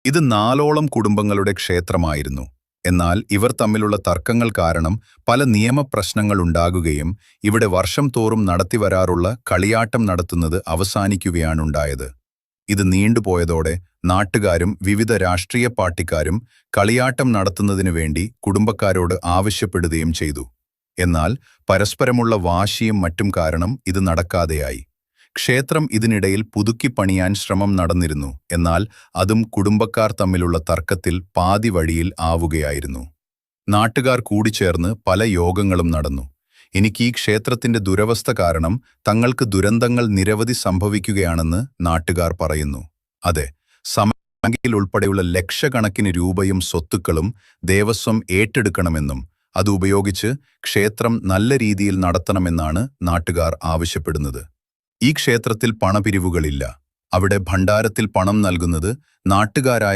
ഇത് 4ഓളം കുടുംബങ്ങളുടെ ക്ഷേത്രമായിരുന്നു. എന്നാൽ ഇവർ തമ്മിലുള്ള തർക്കങ്ങൾ കാരണം പല നിയമപ്രശ്നങ്ങൾ ഉണ്ടാകുകയും ഇവിടെ വർഷം തോറും നടത്തിവരാറുള്ള കളിയാട്ടം നടത്തുന്നത് അവസാനിക്കുകയാണുണ്ടായത്. ഇത് നീണ്ടുപോയതോടെ നാട്ടുകാരും വിവിധ രാഷ്ട്രീയ പാർട്ടിക്കാരും കളിയാട്ടം നടത്തുന്നതിനു വേണ്ടി കുടുംബക്കാരോട് ആവശ്യപ്പെടുകയും ചെയ്തു. എന്നാൽ പരസ്പരമുള്ള വാശിയും മറ്റും കാരണം ഇത് നടക്കാതെയായി. ക്ഷേത്രം ഇതിനിടയിൽ പുതുക്കി പണിയാൻ ശ്രമം നടന്നിരുന്നു. എന്നാൽ അതും കുടുംബക്കാർ തമ്മിലുള്ള തർക്കത്തിൽ പാതി വഴിയിൽ ആവുകയായിരുന്നു. നാട്ടുകാർ കൂടിച്ചേർന്ന് പല യോഗങ്ങളും നടന്നു. എനിക്ക് ഈ ക്ഷേത്രത്തിന്റെ ദുരവസ്ഥ കാരണം തങ്ങൾക്ക് ദുരന്തങ്ങൾ നിരവധി സംഭവിക്കുകയാണെന്ന് നാട്ടുകാർ പറയുന്നു. അതെ, സമയമെങ്കിൽ ഉൾപ്പെടെയുള്ള ലക്ഷക്കണക്കിന് രൂപയും സ്വത്തുക്കളും ദേവസ്വം ഏറ്റെടുക്കണമെന്നും അത് ഉപയോഗിച്ച് ക്ഷേത്രം നല്ല രീതിയിൽ നടത്തണമെന്നാണ് നാട്ടുകാർ ആവശ്യപ്പെടുന്നത്. ഈ ക്ഷേത്രത്തിൽ പണപിരിവുകളില്ല. അവിടെ ഭണ്ഡാരത്തിൽ പണം നൽകുന്നത് നാട്ടുകാരായ